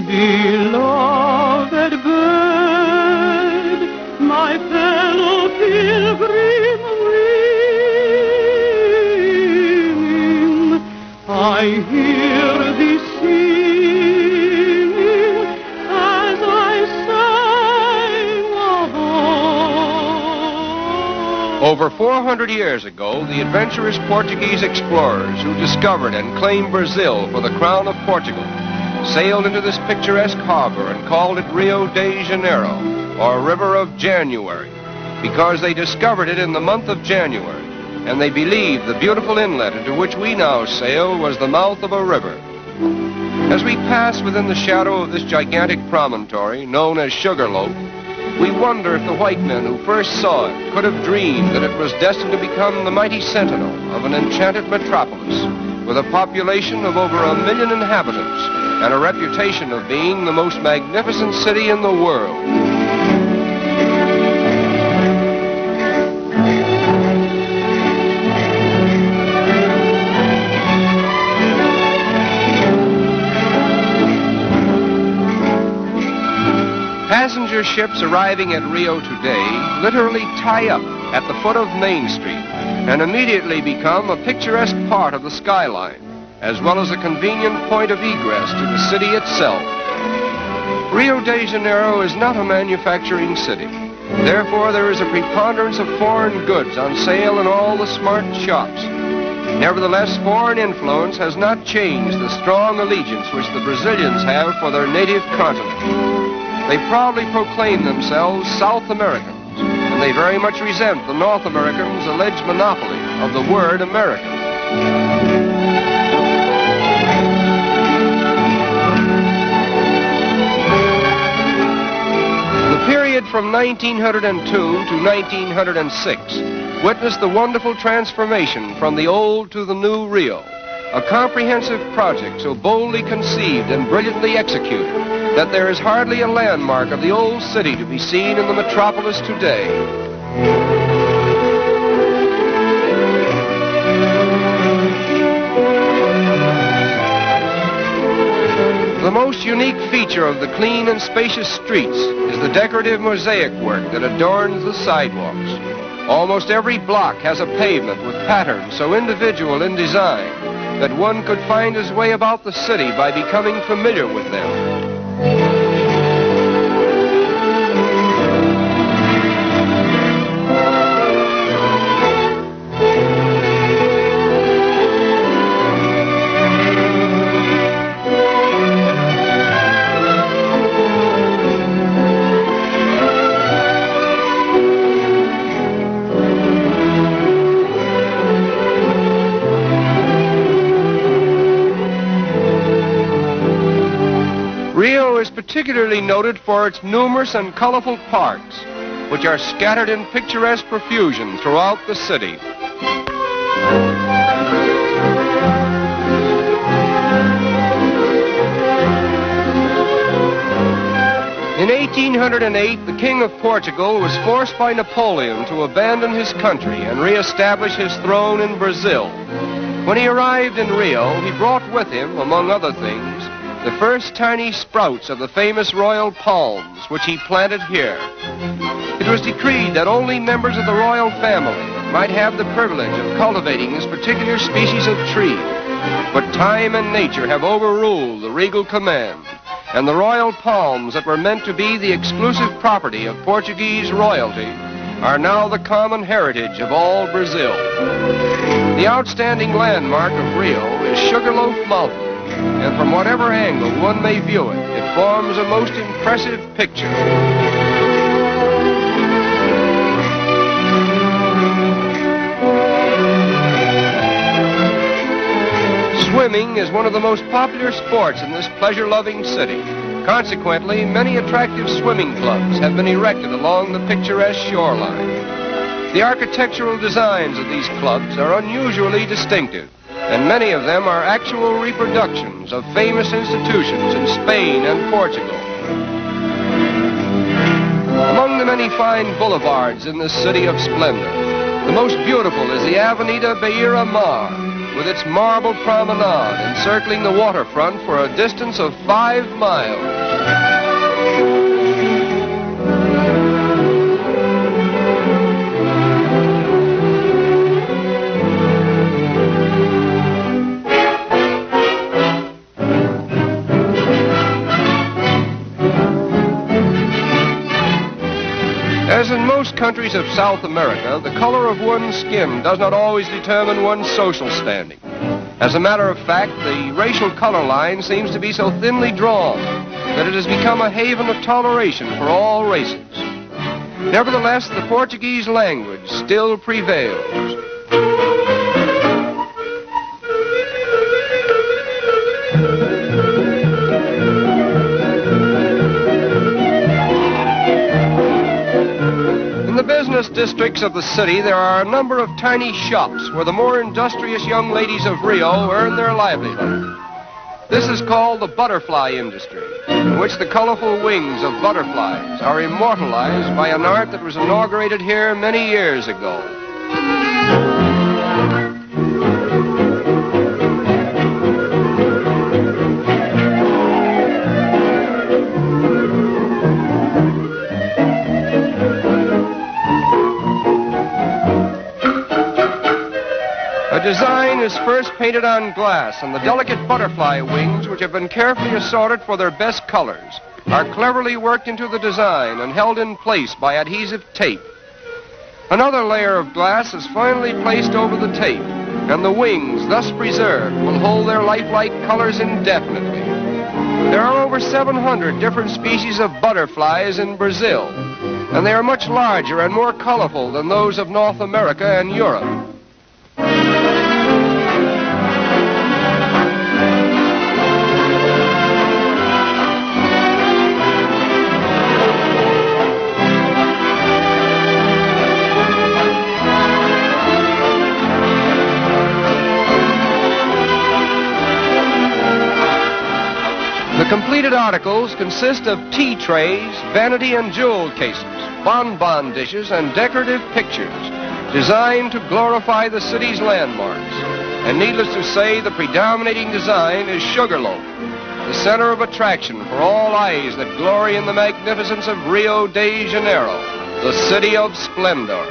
Beloved bird, my fellow pilgrim winging, I hear thee singing as I sang above. Over 400 years ago, the adventurous Portuguese explorers who discovered and claimed Brazil for the crown of Portugal sailed into this picturesque harbor and called it Rio de Janeiro, or River of January, because they discovered it in the month of January, and they believed the beautiful inlet into which we now sail was the mouth of a river. As we pass within the shadow of this gigantic promontory, known as Sugarloaf, we wonder if the white men who first saw it could have dreamed that it was destined to become the mighty sentinel of an enchanted metropolis with a population of over 1 million inhabitants and a reputation of being the most magnificent city in the world. Passenger ships arriving at Rio today literally tie up at the foot of Main Street and immediately become a picturesque part of the skyline, as well as a convenient point of egress to the city itself. Rio de Janeiro is not a manufacturing city. Therefore, there is a preponderance of foreign goods on sale in all the smart shops. Nevertheless, foreign influence has not changed the strong allegiance which the Brazilians have for their native continent. They proudly proclaim themselves South Americans, and they very much resent the North Americans' alleged monopoly of the word American. The period from 1902 to 1906 witnessed the wonderful transformation from the old to the new Rio, a comprehensive project so boldly conceived and brilliantly executed that there is hardly a landmark of the old city to be seen in the metropolis today. The most unique feature of the clean and spacious streets is the decorative mosaic work that adorns the sidewalks. Almost every block has a pavement with patterns so individual in design that one could find his way about the city by becoming familiar with them. Rio is particularly noted for its numerous and colorful parks, which are scattered in picturesque profusion throughout the city. In 1808, the King of Portugal was forced by Napoleon to abandon his country and re-establish his throne in Brazil. When he arrived in Rio, he brought with him, among other things, the first tiny sprouts of the famous royal palms, which he planted here. It was decreed that only members of the royal family might have the privilege of cultivating this particular species of tree. But time and nature have overruled the regal command, and the royal palms that were meant to be the exclusive property of Portuguese royalty are now the common heritage of all Brazil. The outstanding landmark of Rio is Sugarloaf Mountain, and from whatever angle one may view it, it forms a most impressive picture. Swimming is one of the most popular sports in this pleasure-loving city. Consequently, many attractive swimming clubs have been erected along the picturesque shoreline. The architectural designs of these clubs are unusually distinctive, and many of them are actual reproductions of famous institutions in Spain and Portugal. Among the many fine boulevards in this city of splendor, the most beautiful is the Avenida Beira Mar, with its marble promenade encircling the waterfront for a distance of 5 miles. As in most countries of South America, the color of one's skin does not always determine one's social standing. As a matter of fact, the racial color line seems to be so thinly drawn that it has become a haven of toleration for all races. Nevertheless, the Portuguese language still prevails. In the business districts of the city, there are a number of tiny shops where the more industrious young ladies of Rio earn their livelihood. This is called the butterfly industry, in which the colorful wings of butterflies are immortalized by an art that was inaugurated here many years ago. A design is first painted on glass, and the delicate butterfly wings, which have been carefully assorted for their best colors, are cleverly worked into the design and held in place by adhesive tape. Another layer of glass is finally placed over the tape, and the wings, thus preserved, will hold their lifelike colors indefinitely. There are over 700 different species of butterflies in Brazil, and they are much larger and more colorful than those of North America and Europe. The completed articles consist of tea trays, vanity and jewel cases, bonbon dishes, and decorative pictures designed to glorify the city's landmarks. And needless to say, the predominating design is Sugarloaf, the center of attraction for all eyes that glory in the magnificence of Rio de Janeiro, the city of splendor.